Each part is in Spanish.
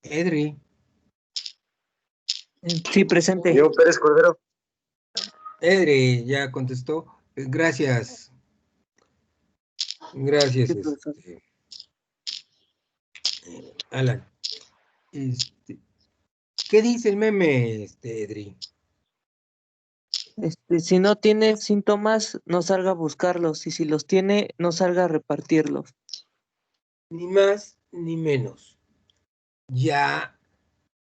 Edri. Sí, presente. Diego Pérez Cordero. Edri, ya contestó. Gracias. Gracias, Sí, profesor. Alan. ¿Qué dice el meme, Edri? Si no tiene síntomas, no salga a buscarlos. Y si los tiene, no salga a repartirlos. Ni más ni menos. Ya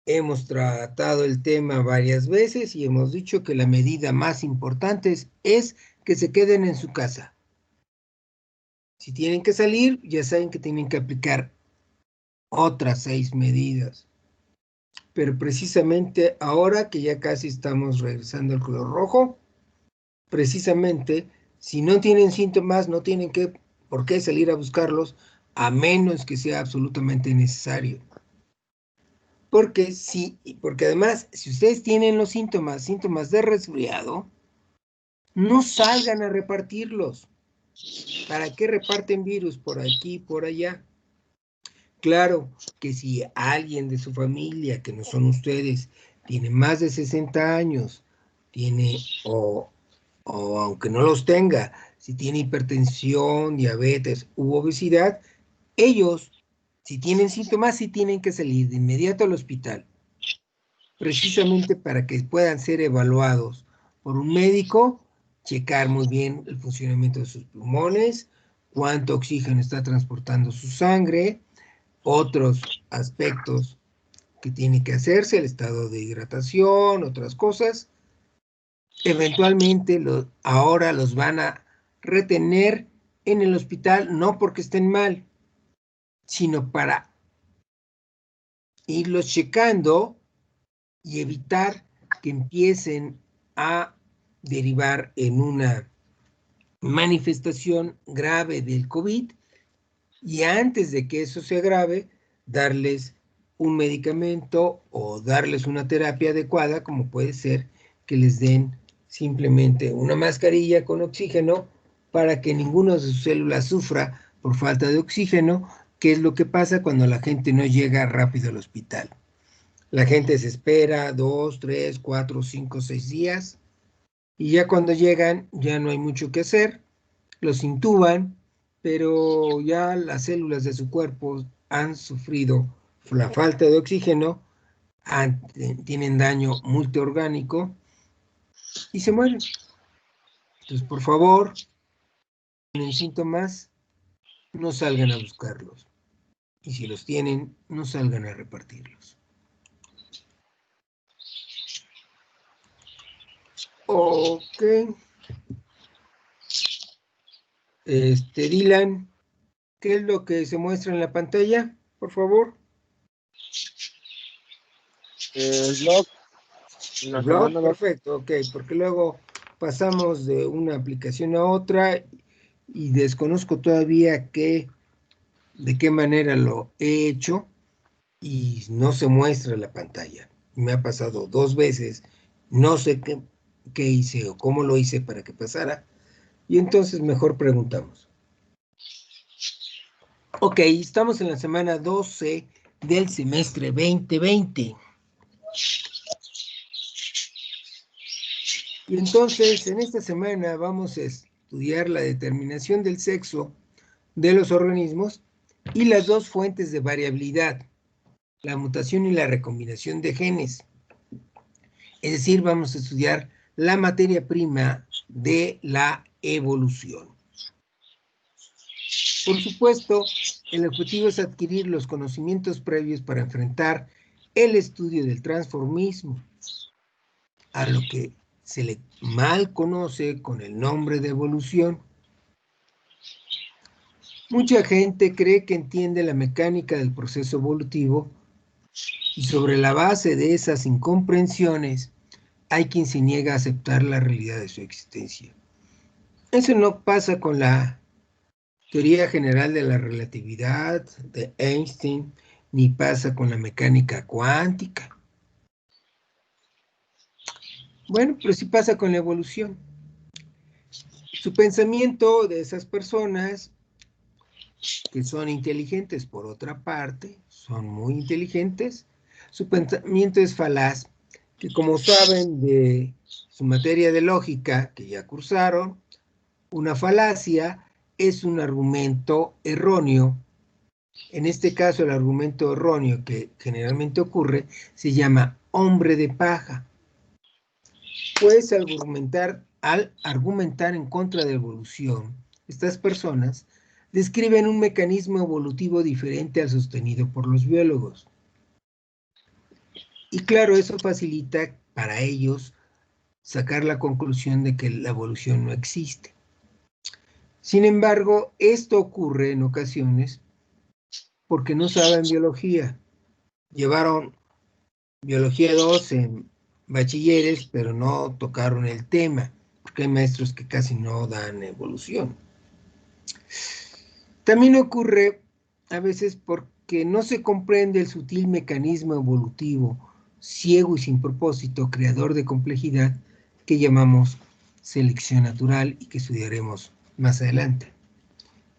hemos tratado el tema varias veces y hemos dicho que la medida más importante es que se queden en su casa. Si tienen que salir, ya saben que tienen que aplicar otras 6 medidas. Pero precisamente ahora que ya casi estamos regresando al color rojo, precisamente si no tienen síntomas, no tienen por qué salir a buscarlos, a menos que sea absolutamente necesario. Porque además, si ustedes tienen los síntomas de resfriado, no salgan a repartirlos. ¿Para qué reparten virus por aquí y por allá? Claro que si alguien de su familia, que no son ustedes, tiene más de 60 años, o aunque no los tenga, si tiene hipertensión, diabetes u obesidad, ellos, si tienen síntomas, sí tienen que salir de inmediato al hospital, precisamente para que puedan ser evaluados por un médico, checar muy bien el funcionamiento de sus pulmones, cuánto oxígeno está transportando su sangre, otros aspectos que tiene que hacerse, el estado de hidratación, otras cosas. Eventualmente ahora los van a retener en el hospital, no porque estén mal, sino para irlos checando y evitar que empiecen a derivar en una manifestación grave del COVID, y antes de que eso sea grave, darles un medicamento o darles una terapia adecuada, como puede ser que les den simplemente una mascarilla con oxígeno para que ninguna de sus células sufra por falta de oxígeno, que es lo que pasa cuando la gente no llega rápido al hospital. La gente se espera 2, 3, 4, 5, 6 días y ya cuando llegan ya no hay mucho que hacer, los intuban, pero ya las células de su cuerpo han sufrido la falta de oxígeno, tienen daño multiorgánico y se mueren. Entonces, por favor, si tienen síntomas, no salgan a buscarlos. Y si los tienen, no salgan a repartirlos. Ok. Dylan, ¿qué es lo que se muestra en la pantalla? Por favor. El blog. El blog, perfecto, ok, porque luego pasamos de una aplicación a otra y desconozco todavía de qué manera lo he hecho y no se muestra la pantalla. Me ha pasado 2 veces, no sé qué hice o cómo lo hice para que pasara, y entonces mejor preguntamos. Ok, estamos en la semana 12 del semestre 2020. Y entonces, en esta semana vamos a estudiar la determinación del sexo de los organismos y las 2 fuentes de variabilidad, la mutación y la recombinación de genes. Es decir, vamos a estudiar la materia prima de la evolución. Por supuesto, el objetivo es adquirir los conocimientos previos para enfrentar el estudio del transformismo, a lo que se le mal conoce con el nombre de evolución. Mucha gente cree que entiende la mecánica del proceso evolutivo y sobre la base de esas incomprensiones hay quien se niega a aceptar la realidad de su existencia. Eso no pasa con la teoría general de la relatividad de Einstein, ni pasa con la mecánica cuántica. Bueno, pero sí pasa con la evolución. Su pensamiento de esas personas, que son inteligentes por otra parte, son muy inteligentes, su pensamiento es falaz, que como saben de su materia de lógica, que ya cursaron, una falacia es un argumento erróneo. En este caso, el argumento erróneo que generalmente ocurre se llama hombre de paja. Pues al argumentar en contra de la evolución, estas personas describen un mecanismo evolutivo diferente al sostenido por los biólogos. Y claro, eso facilita para ellos sacar la conclusión de que la evolución no existe. Sin embargo, esto ocurre en ocasiones porque no saben biología. Llevaron biología 2 en bachilleres, pero no tocaron el tema, porque hay maestros que casi no dan evolución. También ocurre a veces porque no se comprende el sutil mecanismo evolutivo, ciego y sin propósito, creador de complejidad, que llamamos selección natural y que estudiaremos más adelante.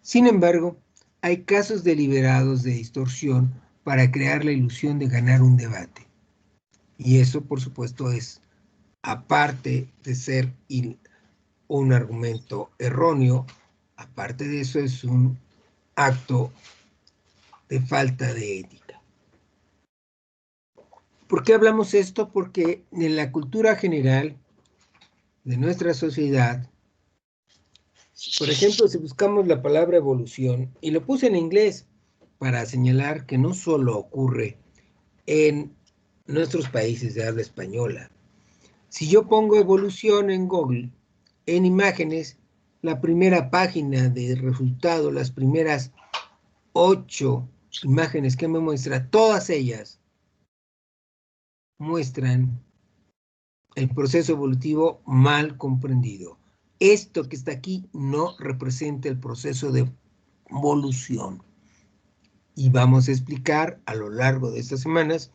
Sin embargo, hay casos deliberados de distorsión para crear la ilusión de ganar un debate. Y eso, por supuesto, es, aparte de ser un argumento erróneo, aparte de eso es un acto de falta de ética. ¿Por qué hablamos esto? Porque en la cultura general de nuestra sociedad, por ejemplo, si buscamos la palabra evolución, y lo puse en inglés para señalar que no solo ocurre en nuestros países de habla española. Si yo pongo evolución en Google, en imágenes, la primera página de resultado, las primeras 8 imágenes que me muestra, todas ellas muestran el proceso evolutivo mal comprendido. Esto que está aquí no representa el proceso de evolución. Y vamos a explicar a lo largo de estas semanas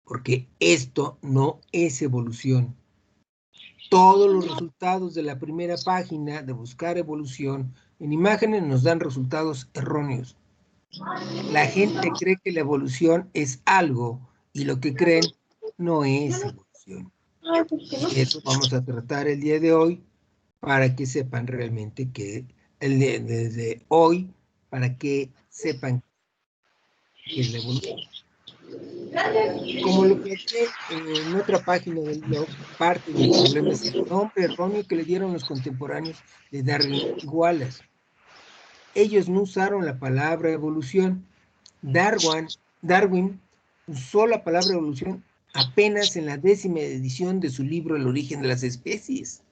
porque esto no es evolución. Todos los resultados de la primera página de buscar evolución en imágenes nos dan resultados erróneos. La gente cree que la evolución es algo y lo que creen no es evolución. Y eso vamos a tratar el día de hoy para que sepan realmente que desde hoy, para que sepan qué es la evolución. Como lo planteé en otra página del blog, parte del problema es el nombre erróneo que le dieron los contemporáneos de Darwin y Wallace. Ellos no usaron la palabra evolución. Darwin usó la palabra evolución apenas en la 10ª edición de su libro El origen de las especies.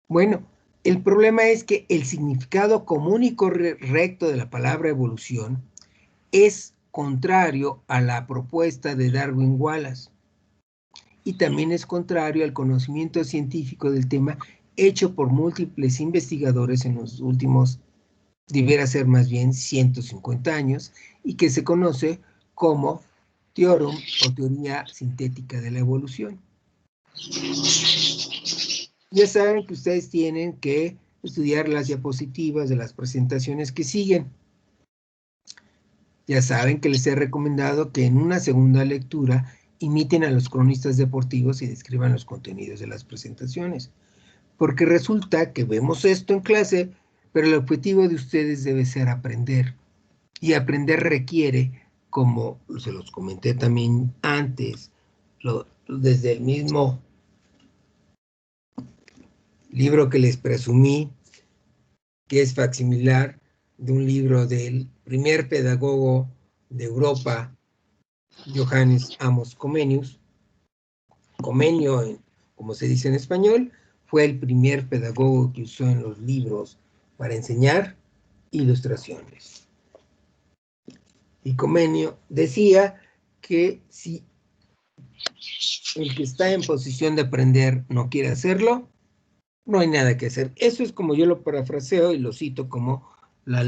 Bueno, el problema es que el significado común y correcto de la palabra evolución es contrario a la propuesta de Darwin Wallace y también es contrario al conocimiento científico del tema hecho por múltiples investigadores en los últimos, debiera ser más bien 150 años, y que se conoce como theorem o teoría sintética de la evolución. Ya saben que ustedes tienen que estudiar las diapositivas de las presentaciones que siguen. Ya saben que les he recomendado que en una segunda lectura imiten a los cronistas deportivos y describan los contenidos de las presentaciones. Porque resulta que vemos esto en clase, pero el objetivo de ustedes debe ser aprender. Y aprender requiere, como se los comenté también antes, desde el mismo libro que les presumí, que es facsimilar de un libro del primer pedagogo de Europa, Johannes Amos Comenius. Comenio, como se dice en español, fue el primer pedagogo que usó en los libros para enseñar ilustraciones. Y Comenio decía que si el que está en posición de aprender no quiere hacerlo, no hay nada que hacer. Eso es como yo lo parafraseo y lo cito como la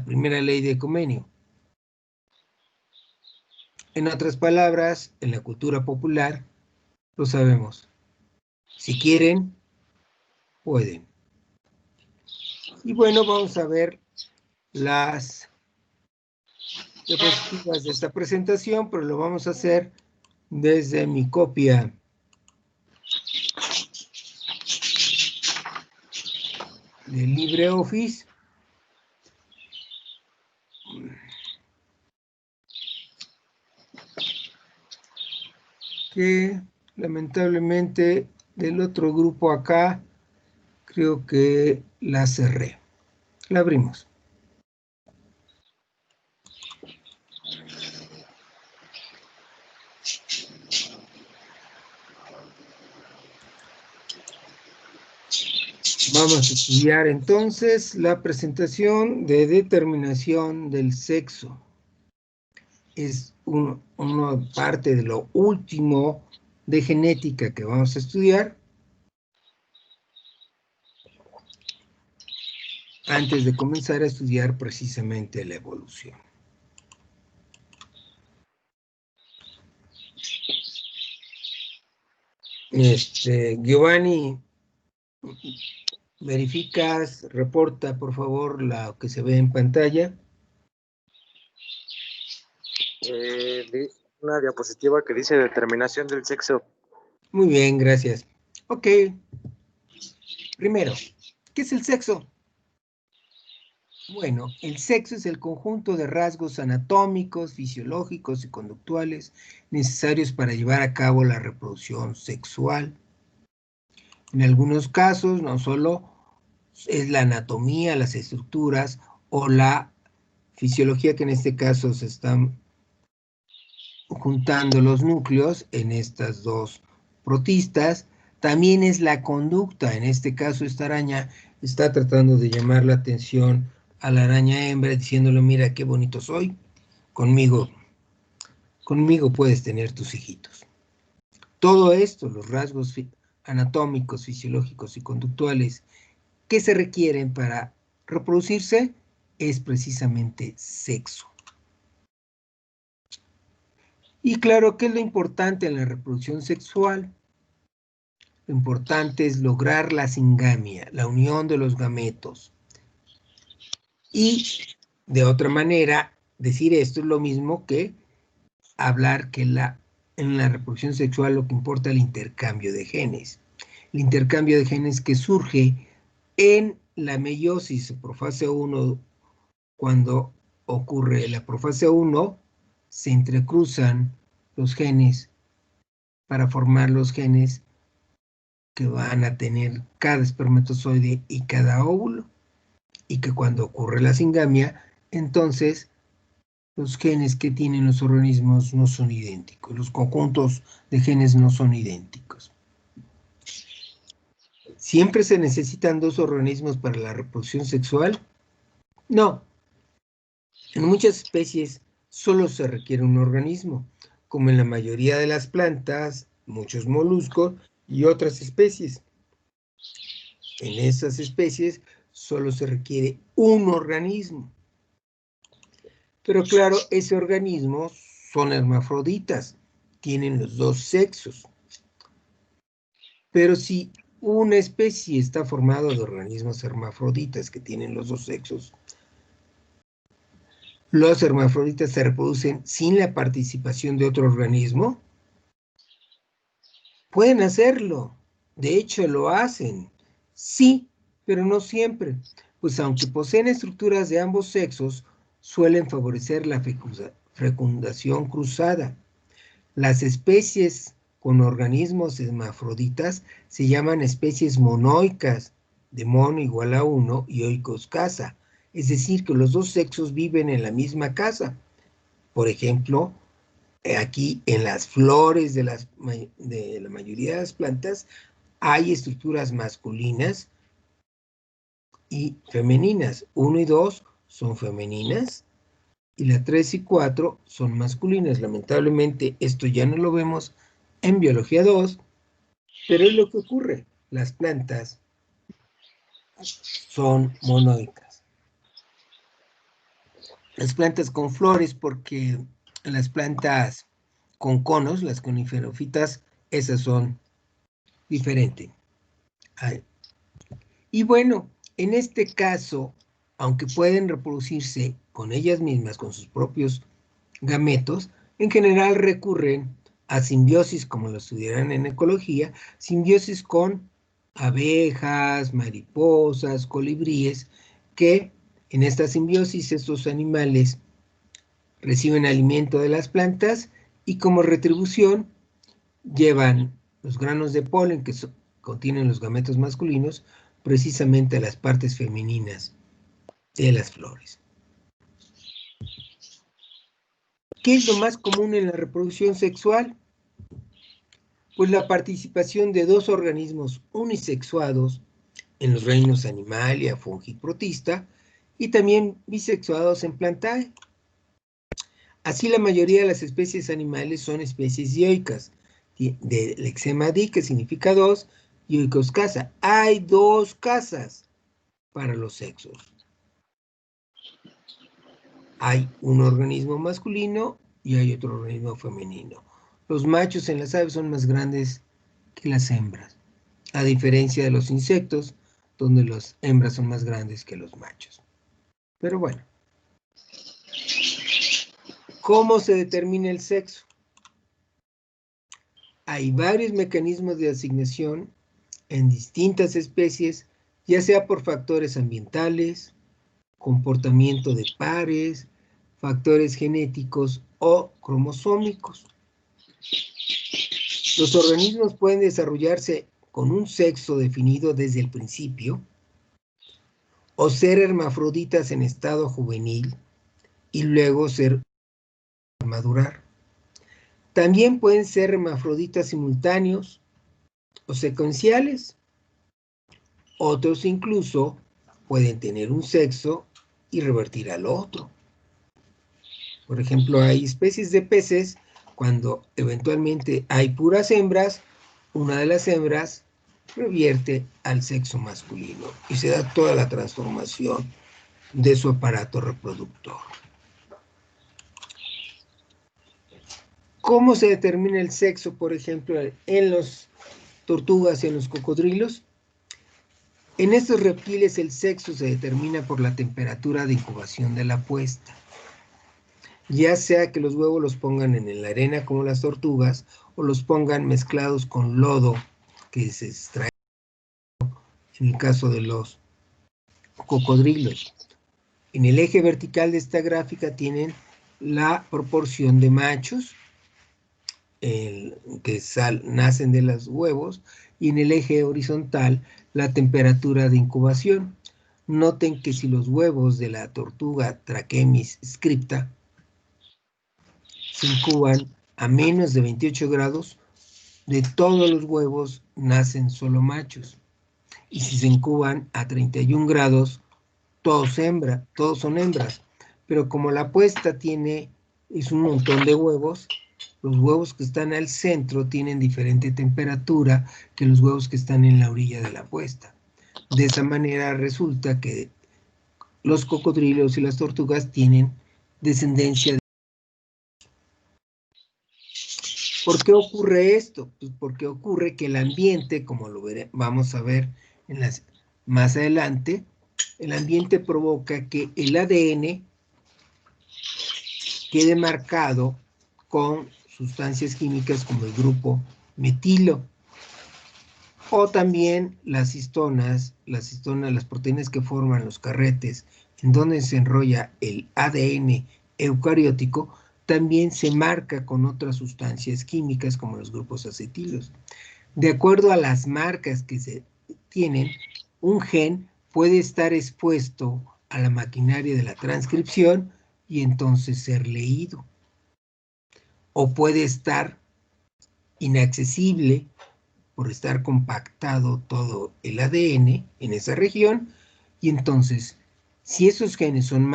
primera ley de Comenio. En otras palabras, en la cultura popular, lo sabemos. Si quieren, pueden. Y bueno, vamos a ver las diapositivas de esta presentación, pero lo vamos a hacer desde mi copia de LibreOffice. Que lamentablemente del otro grupo acá creo que la cerré. La abrimos. Vamos a estudiar entonces la presentación de determinación del sexo. Es una parte de lo último de genética que vamos a estudiar. Antes de comenzar a estudiar precisamente la evolución. Giovanni, verificas, reporta por favor lo que se ve en pantalla. Una diapositiva que dice determinación del sexo. Muy bien, gracias. Ok. Primero, ¿qué es el sexo? Bueno, el sexo es el conjunto de rasgos anatómicos, fisiológicos y conductuales necesarios para llevar a cabo la reproducción sexual. En algunos casos, no solo es la anatomía, las estructuras o la fisiología, que en este caso se están juntando los núcleos en estas dos protistas. También es la conducta. En este caso, esta araña está tratando de llamar la atención a la araña hembra, diciéndole: mira qué bonito soy, conmigo puedes tener tus hijitos. Todo esto, los rasgos anatómicos, fisiológicos y conductuales que se requieren para reproducirse, es precisamente sexo. Y claro, ¿qué es lo importante en la reproducción sexual? Lo importante es lograr la singamia, la unión de los gametos. Y de otra manera, decir esto es lo mismo que hablar que en la reproducción sexual lo que importa es el intercambio de genes. El intercambio de genes que surge en la meiosis, profase 1, cuando ocurre la profase 1, se entrecruzan los genes para formar los genes que van a tener cada espermatozoide y cada óvulo, y que cuando ocurre la singamia, entonces los genes que tienen los organismos no son idénticos, los conjuntos de genes no son idénticos. ¿Siempre se necesitan dos organismos para la reproducción sexual? No. En muchas especies solo se requiere un organismo, como en la mayoría de las plantas, muchos moluscos y otras especies. En esas especies solo se requiere un organismo. Pero claro, ese organismo son hermafroditas, tienen los dos sexos. Pero si una especie está formada de organismos hermafroditas que tienen los dos sexos, ¿los hermafroditas se reproducen sin la participación de otro organismo? Pueden hacerlo. De hecho, lo hacen. Sí, pero no siempre. Pues aunque poseen estructuras de ambos sexos, suelen favorecer la fecundación cruzada. Las especies con organismos hermafroditas se llaman especies monoicas, de mono igual a 1 y oikos casa. Es decir, que los dos sexos viven en la misma casa. Por ejemplo, aquí en las flores de la mayoría de las plantas hay estructuras masculinas y femeninas. 1 y 2 son femeninas y la 3 y 4 son masculinas. Lamentablemente esto ya no lo vemos en biología 2, pero es lo que ocurre. Las plantas son monoicas. Las plantas con flores, porque las plantas con conos, las coniferófitas, esas son diferentes. Y bueno, en este caso, aunque pueden reproducirse con ellas mismas, con sus propios gametos, en general recurren a simbiosis, como lo estudiarán en ecología, simbiosis con abejas, mariposas, colibríes, que en esta simbiosis estos animales reciben alimento de las plantas y como retribución llevan los granos de polen que contienen los gametos masculinos precisamente a las partes femeninas de las flores. ¿Qué es lo más común en la reproducción sexual? Pues la participación de dos organismos unisexuados en los reinos Animalia, Fungi, Protista, y también bisexuados en Plantae. Así, la mayoría de las especies animales son especies dioicas, de lexema di, que significa dos, y oikos casa. Hay dos casas para los sexos. Hay un organismo masculino y hay otro organismo femenino. Los machos en las aves son más grandes que las hembras, a diferencia de los insectos, donde las hembras son más grandes que los machos. Pero bueno, ¿cómo se determina el sexo? Hay varios mecanismos de asignación en distintas especies, ya sea por factores ambientales, comportamiento de pares, factores genéticos o cromosómicos. Los organismos pueden desarrollarse con un sexo definido desde el principio o ser hermafroditas en estado juvenil y luego ser madurar. También pueden ser hermafroditas simultáneos o secuenciales. Otros incluso pueden tener un sexo y revertir al otro. Por ejemplo, hay especies de peces cuando eventualmente hay puras hembras, una de las hembras revierte al sexo masculino y se da toda la transformación de su aparato reproductor. ¿Cómo se determina el sexo, por ejemplo, en las tortugas y en los cocodrilos? En estos reptiles el sexo se determina por la temperatura de incubación de la puesta. Ya sea que los huevos los pongan en la arena como las tortugas o los pongan mezclados con lodo que se extrae en el caso de los cocodrilos. En el eje vertical de esta gráfica tienen la proporción de machos que nacen de los huevos y en el eje horizontal la temperatura de incubación. Noten que si los huevos de la tortuga Trachemis scripta se incuban a menos de 28 grados, de todos los huevos nacen solo machos. Y si se incuban a 31 grados, todos son hembras. Pero como la puesta es un montón de huevos, los huevos que están al centro tienen diferente temperatura que los huevos que están en la orilla de la puesta. De esa manera resulta que los cocodrilos y las tortugas tienen descendencia de... ¿Por qué ocurre esto? Pues porque ocurre que el ambiente, como vamos a ver más adelante, el ambiente provoca que el ADN quede marcado con sustancias químicas como el grupo metilo. O también las histonas, las proteínas que forman los carretes, en donde se enrolla el ADN eucariótico, también se marca con otras sustancias químicas como los grupos acetilos. De acuerdo a las marcas que se tienen, un gen puede estar expuesto a la maquinaria de la transcripción y entonces ser leído. O puede estar inaccesible por estar compactado todo el ADN en esa región, y entonces, si esos genes son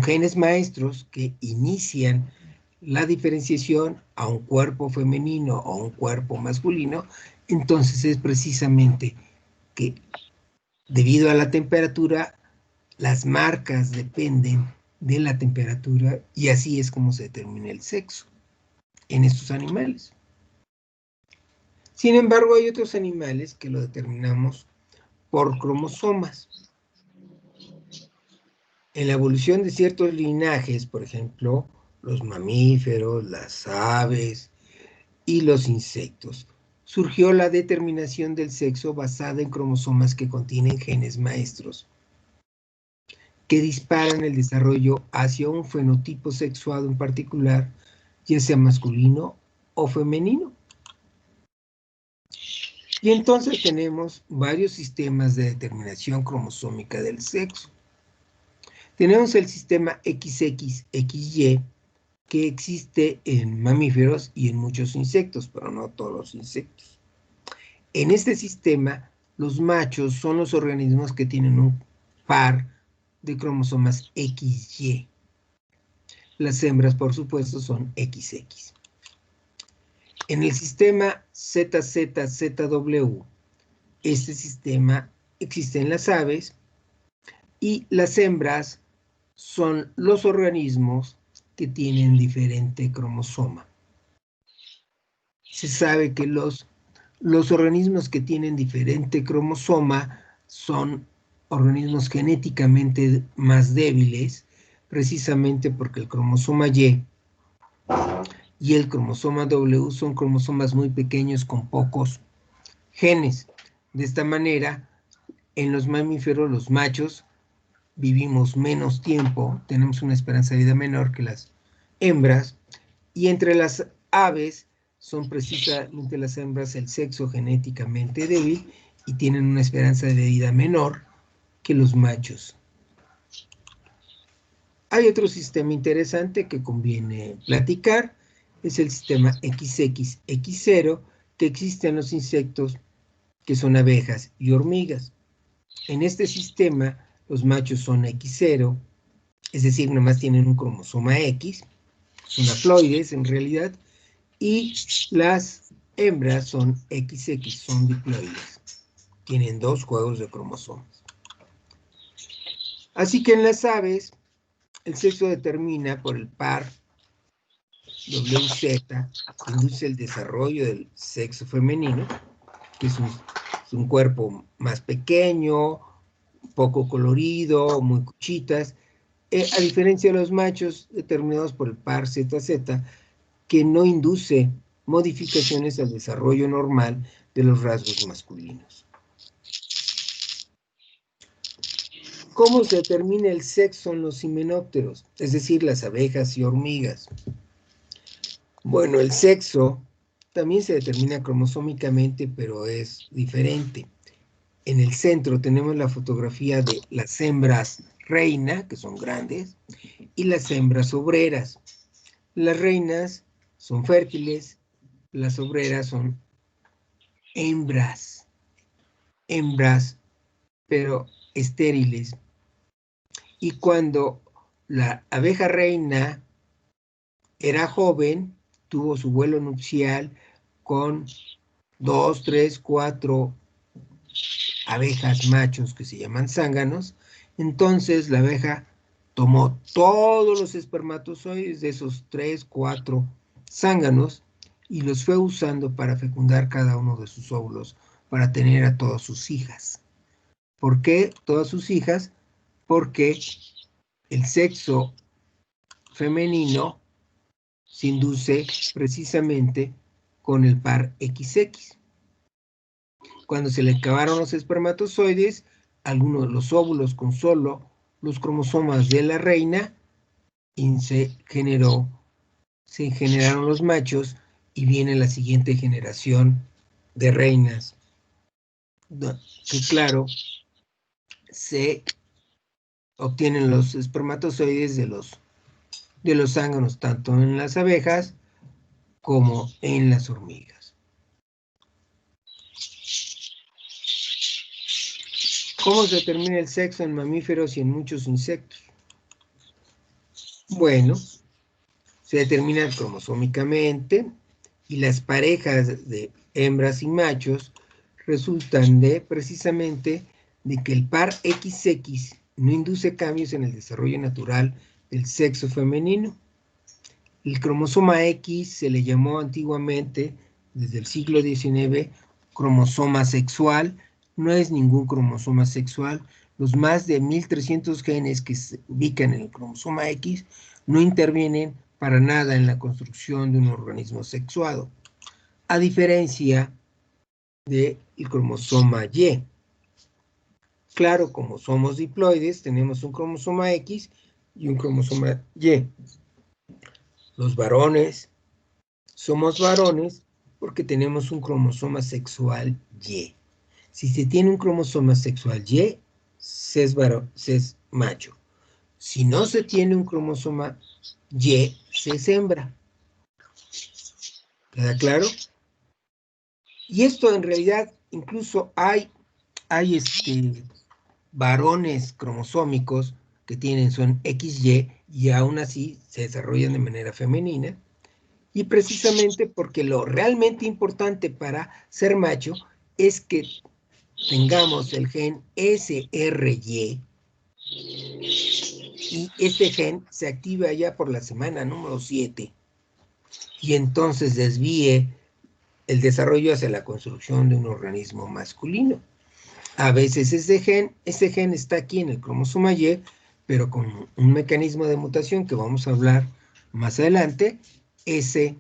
genes maestros que inician la diferenciación a un cuerpo femenino o a un cuerpo masculino, entonces es precisamente que debido a la temperatura, las marcas dependen de la temperatura y así es como se determina el sexo en estos animales. Sin embargo, hay otros animales que lo determinamos por cromosomas. En la evolución de ciertos linajes, por ejemplo, los mamíferos, las aves y los insectos. Surgió la determinación del sexo basada en cromosomas que contienen genes maestros, que disparan el desarrollo hacia un fenotipo sexuado en particular, ya sea masculino o femenino. Y entonces tenemos varios sistemas de determinación cromosómica del sexo. Tenemos el sistema XXXY, que existe en mamíferos y en muchos insectos, pero no todos los insectos. En este sistema, los machos son los organismos que tienen un par de cromosomas XY. Las hembras, por supuesto, son XX. En el sistema ZZZW, este sistema existe en las aves y las hembras son los organismos que tienen diferente cromosoma. Se sabe que los organismos que tienen diferente cromosoma son organismos genéticamente más débiles, precisamente porque el cromosoma Y y el cromosoma W son cromosomas muy pequeños con pocos genes. De esta manera, en los mamíferos, los machos, vivimos menos tiempo, tenemos una esperanza de vida menor que las hembras, y entre las aves son precisamente las hembras el sexo genéticamente débil y tienen una esperanza de vida menor que los machos. Hay otro sistema interesante que conviene platicar, es el sistema XXX0, que existe en los insectos, que son abejas y hormigas. En este sistema, los machos son X0, es decir, nomás tienen un cromosoma X, son haploides en realidad, y las hembras son XX, son diploides. Tienen 2 juegos de cromosomas. Así que en las aves, el sexo determina por el par WZ, que induce el desarrollo del sexo femenino, que es un cuerpo más pequeño, poco colorido, muy cuchitas, a diferencia de los machos determinados por el par ZZ, que no induce modificaciones al desarrollo normal de los rasgos masculinos. ¿Cómo se determina el sexo en los himenópteros? Es decir, las abejas y hormigas. Bueno, el sexo también se determina cromosómicamente, pero es diferente. En el centro tenemos la fotografía de las hembras reina, que son grandes, y las hembras obreras. Las reinas son fértiles, las obreras son hembras, pero estériles. Y cuando la abeja reina era joven, tuvo su vuelo nupcial con 2, 3, 4 abejas machos que se llaman zánganos, entonces la abeja tomó todos los espermatozoides de esos 3, 4 zánganos y los fue usando para fecundar cada uno de sus óvulos, para tener a todas sus hijas. ¿Por qué todas sus hijas? Porque el sexo femenino se induce precisamente con el par XX. Cuando se le acabaron los espermatozoides, algunos de los óvulos con solo los cromosomas de la reina, y se generaron los machos y viene la siguiente generación de reinas. Que claro, se obtienen los espermatozoides de los zánganos, tanto en las abejas como en las hormigas. ¿Cómo se determina el sexo en mamíferos y en muchos insectos? Bueno, se determina cromosómicamente y las parejas de hembras y machos resultan precisamente de que el par XX no induce cambios en el desarrollo natural del sexo femenino. El cromosoma X se le llamó antiguamente, desde el siglo XIX, cromosoma sexual. No es ningún cromosoma sexual. Los más de 1300 genes que se ubican en el cromosoma X no intervienen para nada en la construcción de un organismo sexuado, a diferencia del cromosoma Y. Claro, como somos diploides, tenemos un cromosoma X y un cromosoma Y. Los varones somos varones porque tenemos un cromosoma sexual Y. Si se tiene un cromosoma sexual Y, se es macho. Si no se tiene un cromosoma Y, se es hembra. ¿Queda claro? Y esto en realidad, incluso hay varones cromosómicos que son XY y aún así se desarrollan de manera femenina. Y precisamente porque lo realmente importante para ser macho es que tengamos el gen SRY y este gen se activa ya por la semana número 7 y entonces desvíe el desarrollo hacia la construcción de un organismo masculino. A veces ese gen está aquí en el cromosoma Y, pero con un mecanismo de mutación que vamos a hablar más adelante, ese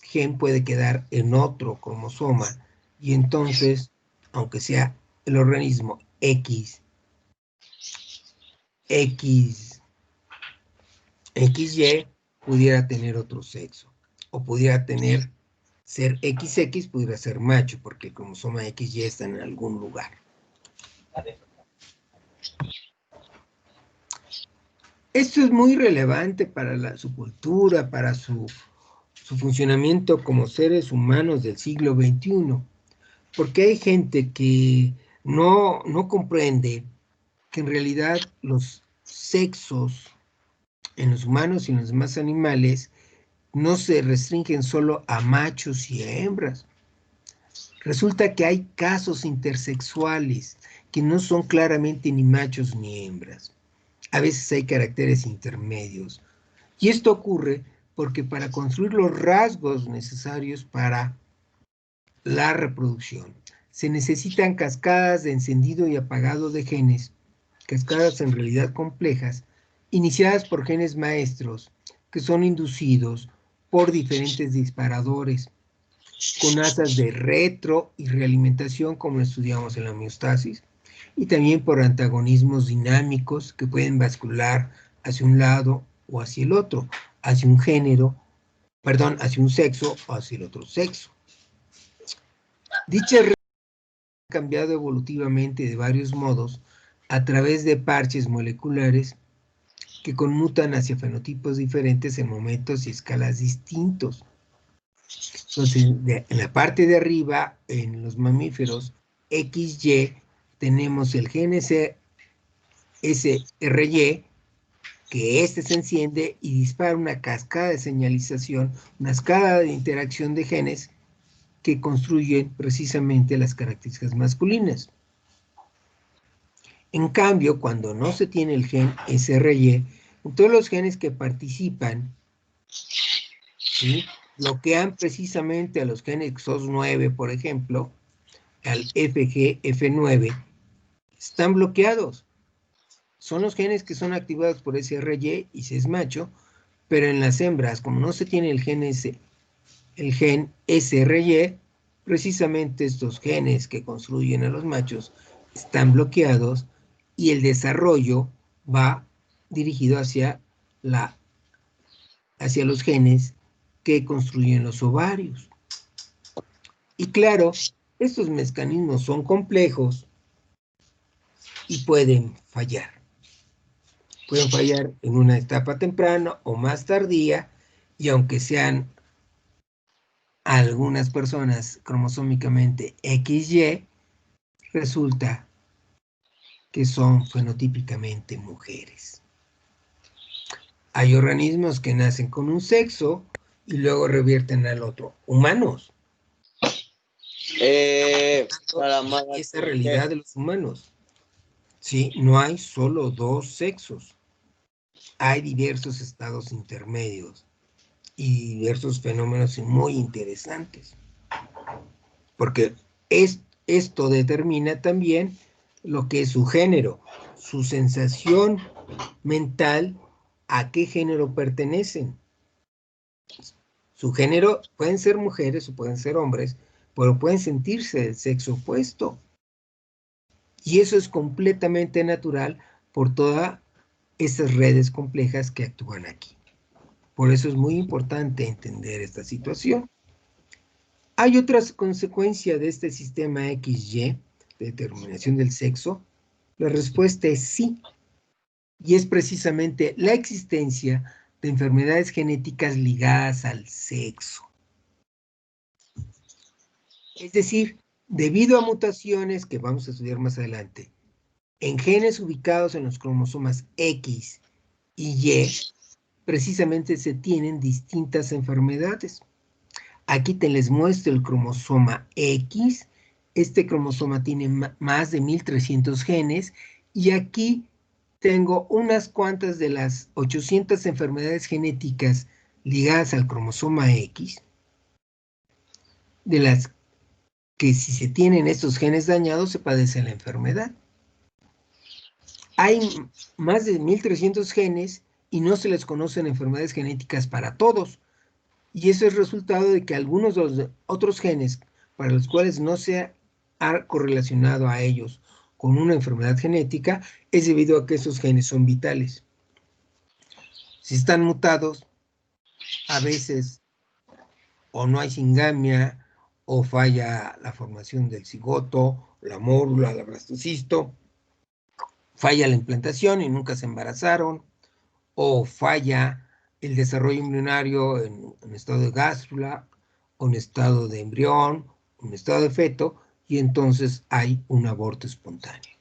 gen puede quedar en otro cromosoma y entonces, aunque sea el organismo XY, pudiera tener otro sexo, o pudiera ser XX, pudiera ser macho, porque el cromosoma XY está en algún lugar. Esto es muy relevante para su cultura, para su funcionamiento como seres humanos del siglo XXI, porque hay gente que no comprende que en realidad los sexos en los humanos y en los demás animales no se restringen solo a machos y a hembras. Resulta que hay casos intersexuales que no son claramente ni machos ni hembras. A veces hay caracteres intermedios. Y esto ocurre porque para construir los rasgos necesarios para la reproducción se necesitan cascadas de encendido y apagado de genes, cascadas en realidad complejas, iniciadas por genes maestros que son inducidos por diferentes disparadores, con asas de retro y realimentación, como lo estudiamos en la homeostasis, y también por antagonismos dinámicos que pueden bascular hacia un lado o hacia el otro, hacia un hacia un sexo o hacia el otro sexo. Dichas han cambiado evolutivamente de varios modos a través de parches moleculares que conmutan hacia fenotipos diferentes en momentos y escalas distintos. Entonces, en la parte de arriba, en los mamíferos XY, tenemos el gen SRY, que se enciende y dispara una cascada de señalización, una cascada de interacción de genes que construyen precisamente las características masculinas. En cambio, cuando no se tiene el gen SRY, todos los genes que participan, ¿sí?, bloquean precisamente a los genes XOS9, por ejemplo, al FGF9, están bloqueados. Son los genes que son activados por SRY y se es macho, pero en las hembras, como no se tiene el gen SRY, precisamente estos genes que construyen a los machos están bloqueados y el desarrollo va dirigido hacia los genes que construyen los ovarios. Y claro, estos mecanismos son complejos y pueden fallar. Pueden fallar en una etapa temprana o más tardía, y aunque sean algunas personas cromosómicamente XY, resulta que son fenotípicamente mujeres. Hay organismos que nacen con un sexo y luego revierten al otro. Humanos. Esa realidad de los humanos. Sí, no hay solo dos sexos. Hay diversos estados intermedios y diversos fenómenos muy interesantes. Porque esto determina también lo que es su género, su sensación mental, a qué género pertenecen. Su género pueden ser mujeres o pueden ser hombres, pero pueden sentirse del sexo opuesto. Y eso es completamente natural por todas estas redes complejas que actúan aquí. Por eso es muy importante entender esta situación. ¿Hay otras consecuencias de este sistema XY, de determinación del sexo? La respuesta es sí. Y es precisamente la existencia de enfermedades genéticas ligadas al sexo. Es decir, debido a mutaciones que vamos a estudiar más adelante, en genes ubicados en los cromosomas X y Y, precisamente se tienen distintas enfermedades. Aquí te les muestro el cromosoma X. Este cromosoma tiene más de 1300 genes y aquí tengo unas cuantas de las 800 enfermedades genéticas ligadas al cromosoma X, de las que si se tienen estos genes dañados se padece la enfermedad. Hay más de 1300 genes y no se les conocen enfermedades genéticas para todos. Y eso es resultado de que algunos de los otros genes para los cuales no se ha correlacionado a ellos con una enfermedad genética es debido a que esos genes son vitales. Si están mutados, a veces o no hay singamia, o falla la formación del cigoto, la mórula, el blastocisto, falla la implantación y nunca se embarazaron, o falla el desarrollo embrionario en estado de gástrula, o en estado de embrión, o en estado de feto, y entonces hay un aborto espontáneo.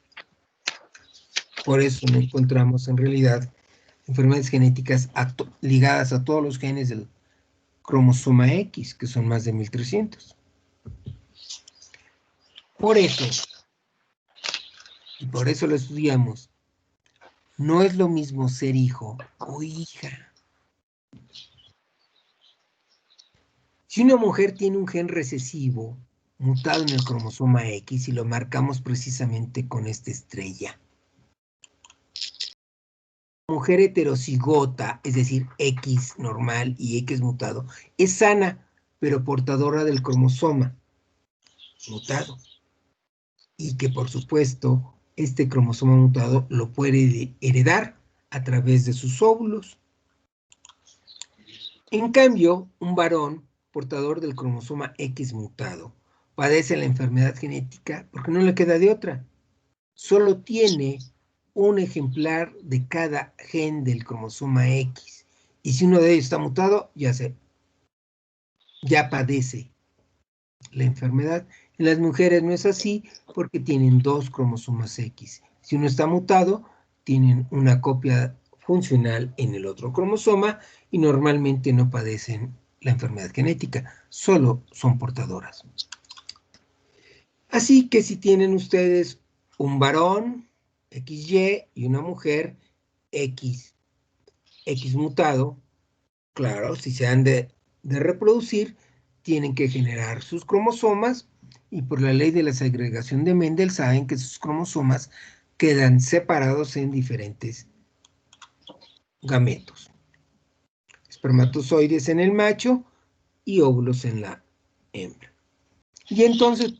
Por eso no encontramos en realidad enfermedades genéticas ligadas a todos los genes del cromosoma X, que son más de 1300. Por eso, y por eso lo estudiamos, no es lo mismo ser hijo o hija. Si una mujer tiene un gen recesivo mutado en el cromosoma X y lo marcamos precisamente con esta estrella, mujer heterocigota, es decir, X normal y X mutado, es sana, pero portadora del cromosoma mutado. Y que, por supuesto, este cromosoma mutado lo puede heredar a través de sus óvulos. En cambio, un varón portador del cromosoma X mutado padece la enfermedad genética porque no le queda de otra. Solo tiene un ejemplar de cada gen del cromosoma X. Y si uno de ellos está mutado, ya padece la enfermedad. En las mujeres no es así porque tienen dos cromosomas X. Si uno está mutado, tienen una copia funcional en el otro cromosoma y normalmente no padecen la enfermedad genética, solo son portadoras. Así que si tienen ustedes un varón XY y una mujer X mutado, claro, si se han de reproducir, tienen que generar sus cromosomas y por la ley de la segregación de Mendel saben que sus cromosomas quedan separados en diferentes gametos. Espermatozoides en el macho y óvulos en la hembra. Y entonces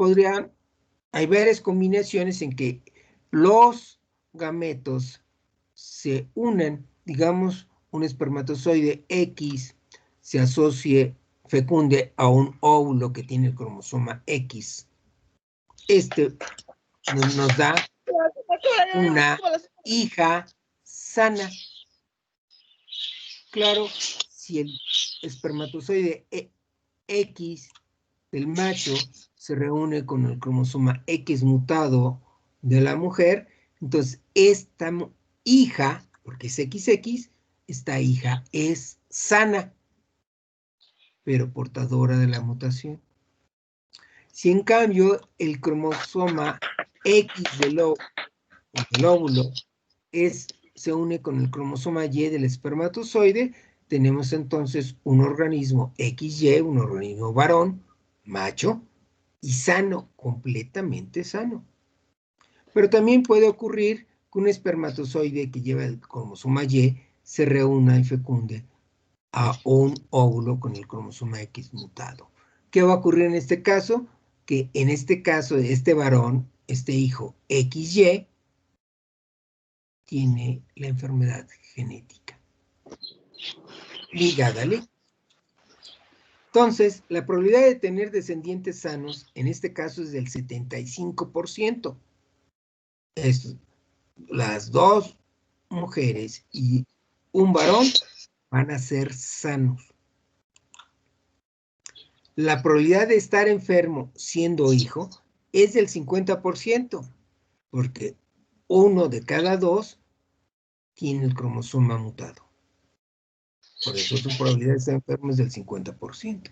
hay varias combinaciones en que los gametos se unen, digamos, un espermatozoide X se asocie, fecunde a un óvulo que tiene el cromosoma X. Este nos da una hija sana. Claro, si el espermatozoide X del macho se reúne con el cromosoma X mutado de la mujer, entonces esta hija, porque es XX, esta hija es sana, pero portadora de la mutación. Si en cambio el cromosoma X del óvulo se une con el cromosoma Y del espermatozoide, tenemos entonces un organismo XY, un organismo varón, macho, y sano, completamente sano. Pero también puede ocurrir que un espermatozoide que lleva el cromosoma Y se reúna y fecunde a un óvulo con el cromosoma X mutado. ¿Qué va a ocurrir en este caso? Que en este caso, este varón, este hijo XY, tiene la enfermedad genética ligada al X. Entonces, la probabilidad de tener descendientes sanos, en este caso, es del 75%. Las dos mujeres y un varón van a ser sanos. La probabilidad de estar enfermo siendo hijo es del 50%, porque uno de cada dos tiene el cromosoma mutado. Por eso su probabilidad de estar enfermo es del 50%.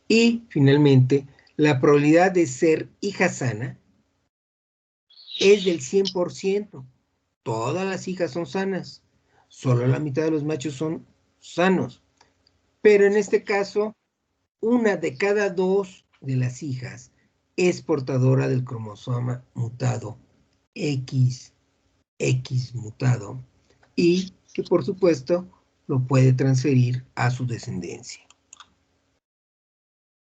Y, finalmente, la probabilidad de ser hija sana es del 100%. Todas las hijas son sanas. Solo la mitad de los machos son sanos. Pero en este caso, una de cada dos de las hijas es portadora del cromosoma mutado XX mutado y que por supuesto lo puede transferir a su descendencia.